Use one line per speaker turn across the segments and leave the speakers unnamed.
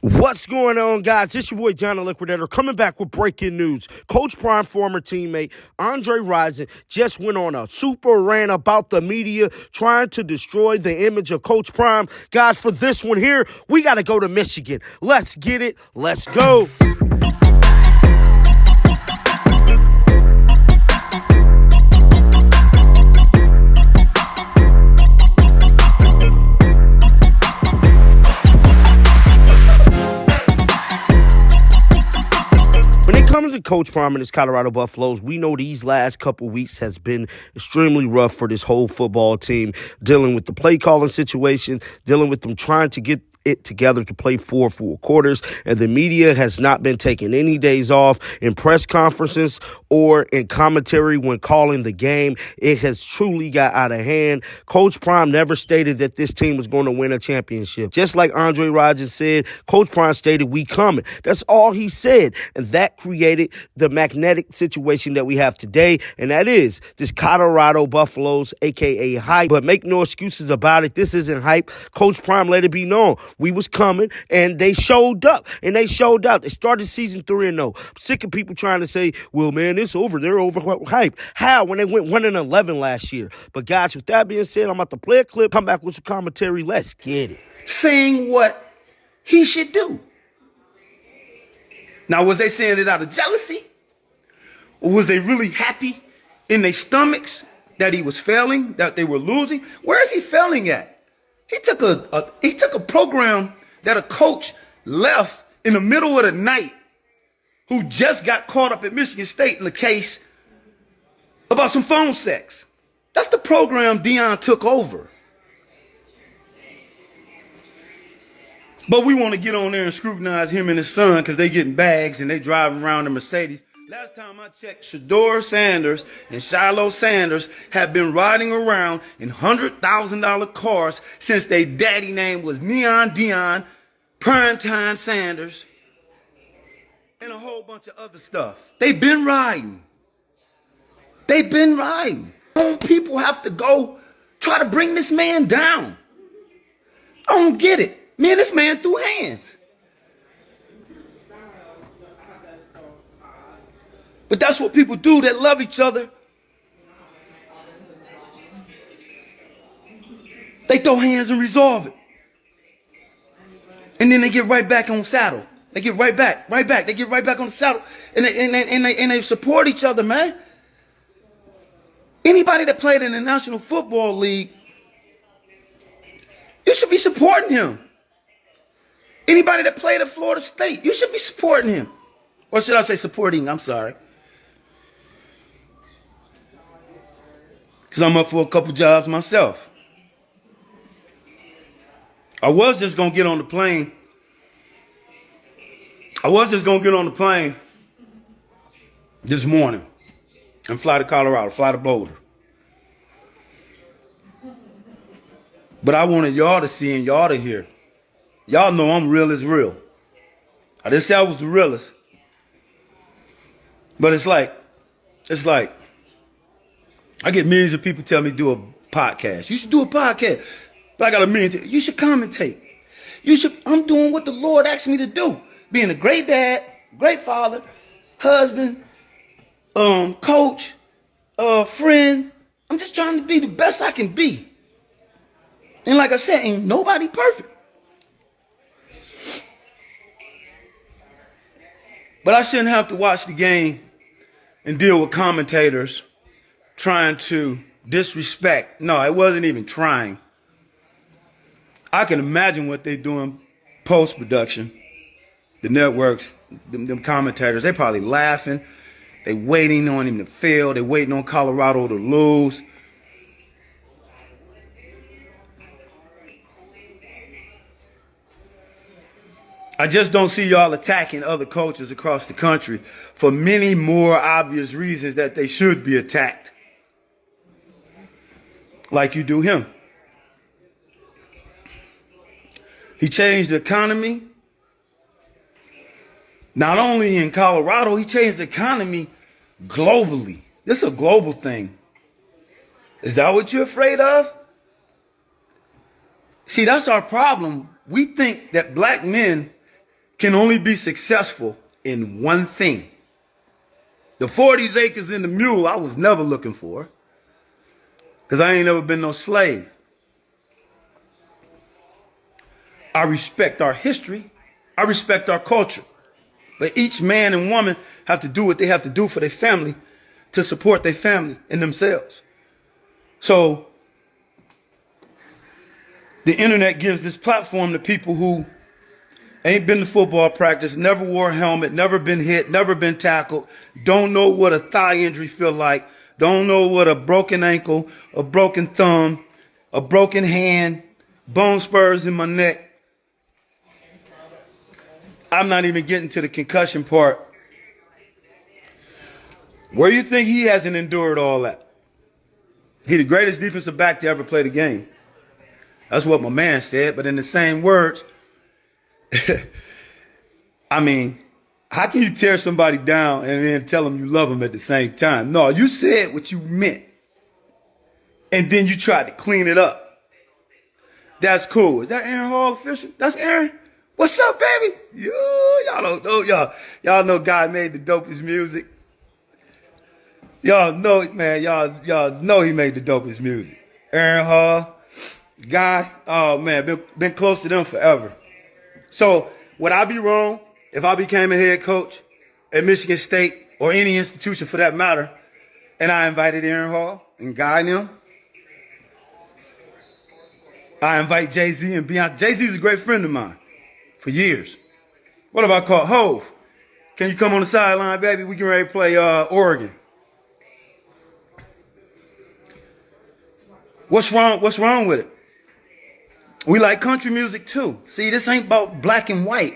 What's going on, guys? It's your boy, John the Liquidator, coming back with breaking news. Coach Prime former teammate Andre Rison just went on a super rant about the media trying to destroy the image of Coach Prime. Guys, for this one here, we got to go to Michigan. Let's get it. Let's go. Comes to Coach Prime and his Colorado Buffaloes, we know these last couple weeks has been extremely rough for this whole football team, dealing with the play calling situation, dealing with them trying to get it together to play 4 full quarters, and the media has not been taking any days off in press conferences or in commentary when calling the game. It has truly got out of hand. Coach Prime never stated that this team was going to win a championship. Just like Andre Rison said, Coach Prime stated, "We coming." That's all he said, and that created the magnetic situation that we have today, and that is this Colorado Buffaloes, aka hype. But make no excuses about it. This isn't hype. Coach Prime let it be known we was coming, and they showed up, and they showed out. They started season 3-0. I'm sick of people trying to say, well, man, it's over. They're over hype. How? When they went 1-11 last year. But guys, with that being said, I'm about to play a clip, come back with some commentary. Let's get it.
Saying what he should do. Now, was they saying it out of jealousy? Or was they really happy in their stomachs that he was failing, that they were losing? Where is he failing at? He took a program that a coach left in the middle of the night who just got caught up at Michigan State in the case about some phone sex. That's the program Deion took over. But we want to get on there and scrutinize him and his son because they getting bags and they driving around in Mercedes. Last time I checked, Shedeur Sanders and Shiloh Sanders have been riding around in $100,000 cars since their daddy name was Neon Deion, Primetime Sanders, and a whole bunch of other stuff. They've been riding. They've been riding. People have to go try to bring this man down. I don't get it. Man, this man threw hands. But that's what people do that love each other. They throw hands and resolve it. And then they get right back on saddle. They get right back. They get right back on the saddle. And they support each other, man. Anybody that played in the National Football League, you should be supporting him. Anybody that played at Florida State, you should be supporting him. Or should I say supporting? I'm sorry. Because I'm up for a couple jobs myself. I was just going to get on the plane. This morning and fly to Colorado, fly to Boulder. But I wanted y'all to see and y'all to hear. Y'all know I'm real as real. I didn't say I was the realest. But it's like, I get millions of people tell me do a podcast. You should do a podcast. But I got a million. You should commentate. I'm doing what the Lord asked me to do. Being a great dad, great father, husband, coach, friend. I'm just trying to be the best I can be. And like I said, ain't nobody perfect. But I shouldn't have to watch the game and deal with commentators trying to disrespect. No, it wasn't even trying. I can imagine what they're doing post-production. The networks, them commentators, they probably laughing. They waiting on him to fail. They waiting on Colorado to lose. I just don't see y'all attacking other coaches across the country for many more obvious reasons that they should be attacked. Like you do him. He changed the economy. Not only in Colorado, he changed the economy globally. This is a global thing. Is that what you're afraid of? See, that's our problem. We think that black men can only be successful in one thing. The 40 acres and the mule I was never looking for, because I ain't never been no slave. I respect our history. I respect our culture. But each man and woman have to do what they have to do for their family to support their family and themselves. So the internet gives this platform to people who ain't been to football practice, never wore a helmet, never been hit, never been tackled, don't know what a thigh injury feel like, don't know what a broken ankle, a broken thumb, a broken hand, bone spurs in my neck. I'm not even getting to the concussion part. Where you think he hasn't endured all that? He the greatest defensive back to ever play the game. That's what my man said, but in the same words, I mean, how can you tear somebody down and then tell them you love them at the same time? No, you said what you meant. And then you tried to clean it up. That's cool. Is that Aaron Hall official? That's Aaron? What's up, baby? Y'all don't know, y'all know God made the dopest music. Y'all know it, man. Y'all know he made the dopest music. Aaron Hall, guy, oh man, been close to them forever. So would I be wrong if I became a head coach at Michigan State or any institution for that matter, and I invited Aaron Hall and Guy and them? I invite Jay-Z and Beyonce. Jay-Z's a great friend of mine for years. What if I call Hove? Can you come on the sideline, baby? We get ready to play Oregon. What's wrong with it? We like country music too. See, this ain't about black and white.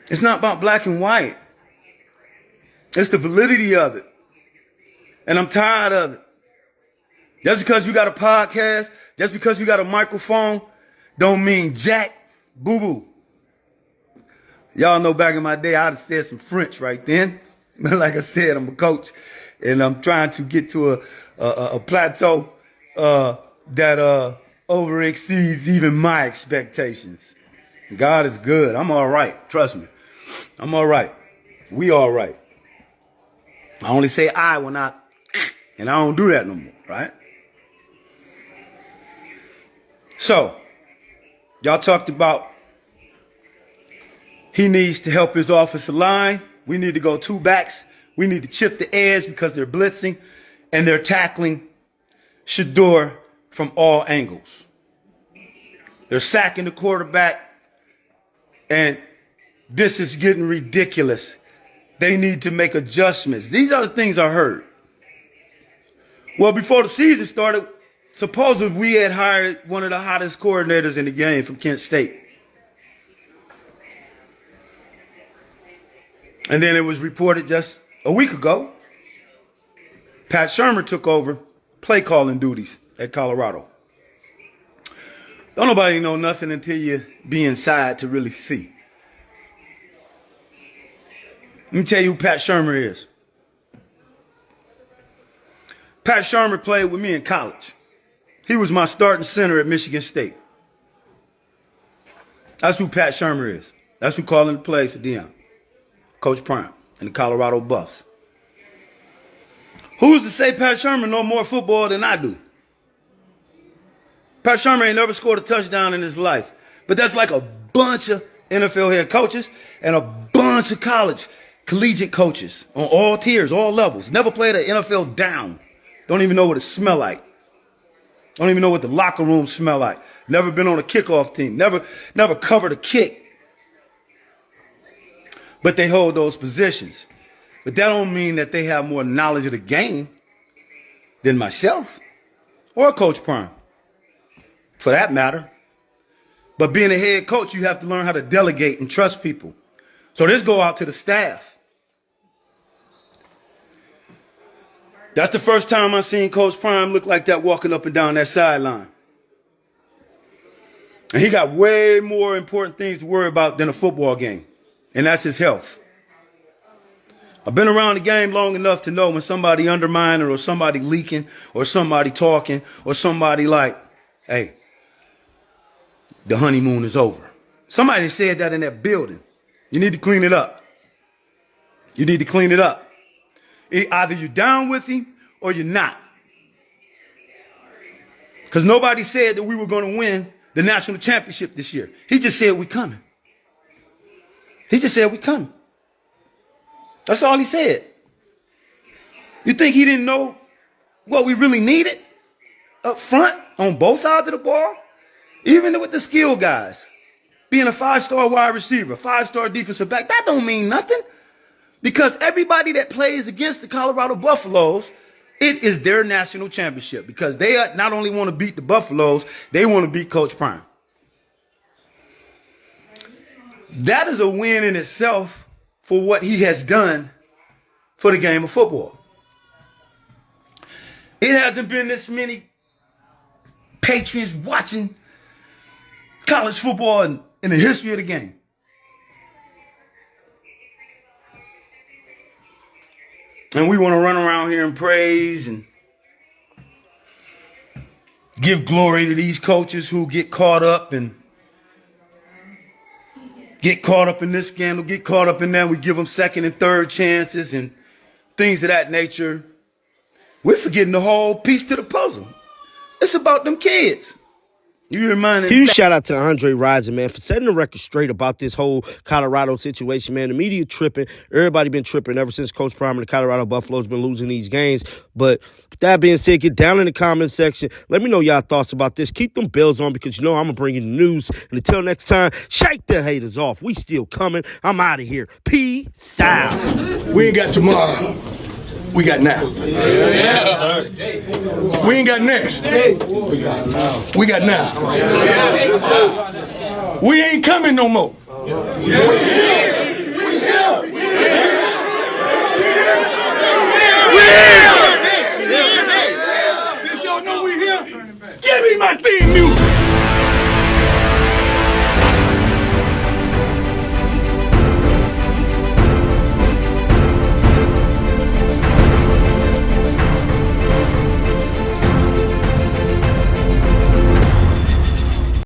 It's not about black and white. It's the validity of it. And I'm tired of it. Just because you got a podcast, just because you got a microphone, don't mean jack boo-boo. Y'all know back in my day, I'd have said some French right then. Like I said, I'm a coach, and I'm trying to get to a plateau that over exceeds even my expectations. God is good. I'm all right. Trust me. I'm all right. We all right. I only say I when I, and I don't do that no more, right? So, y'all talked about he needs to help his offensive line. We need to go two backs. We need to chip the edge because they're blitzing and they're tackling Shedeur from all angles. They're sacking the quarterback, and this is getting ridiculous. They need to make adjustments. These are the things I heard. Well, before the season started, supposedly we had hired one of the hottest coordinators in the game from Kent State. And then it was reported just a week ago, Pat Shurmur took over play calling duties at Colorado. Don't nobody know nothing until you be inside to really see. Let me tell you who Pat Shurmur is. Pat Shurmur played with me in college. He was my starting center at Michigan State. That's who Pat Shurmur is. That's who calling the plays for Deion. Coach Prime and the Colorado Buffs. Who's to say Pat Shurmur know more football than I do? Pat Shurmur ain't never scored a touchdown in his life. But that's like a bunch of NFL head coaches and a bunch of collegiate coaches on all tiers, all levels. Never played an NFL down. Don't even know what it smell like. Don't even know what the locker room smell like. Never been on a kickoff team. Never covered a kick. But they hold those positions. But that don't mean that they have more knowledge of the game than myself or Coach Prime, for that matter. But being a head coach, you have to learn how to delegate and trust people. So this go out to the staff. That's the first time I seen Coach Prime look like that walking up and down that sideline. And he got way more important things to worry about than a football game. And that's his health. I've been around the game long enough to know when somebody undermining or somebody leaking or somebody talking or somebody like, hey, the honeymoon is over. Somebody said that in that building. You need to clean it up. You need to clean it up. Either you're down with him or you're not. Because nobody said that we were going to win the national championship this year. He just said we coming. He just said we coming. That's all he said. You think he didn't know what we really needed up front on both sides of the ball? Even with the skill guys. Being a 5-star wide receiver, 5-star defensive back, that don't mean nothing. Because everybody that plays against the Colorado Buffaloes, it is their national championship. Because they not only want to beat the Buffaloes, they want to beat Coach Prime. That is a win in itself for what he has done for the game of football. It hasn't been this many patrons watching college football in the history of the game. And we want to run around here and praise and give glory to these coaches who get caught up in this scandal, get caught up in that. We give them second and third chances and things of that nature. We're forgetting the whole piece to the puzzle. It's about them kids. You reminded me.
Huge shout out to Andre Rison, man, for setting the record straight about this whole Colorado situation, man. The media tripping. Everybody been tripping ever since Coach Prime and the Colorado Buffaloes been losing these games. But with that being said, get down in the comment section. Let me know y'all thoughts about this. Keep them bells on because you know I'm going to bring you the news. And until next time, shake the haters off. We still coming. I'm out of here. Peace out.
We ain't got tomorrow. We got now.
Yeah.
We ain't got next. We got now. We ain't coming no more. We here. Since y'all know we here, give me my theme music.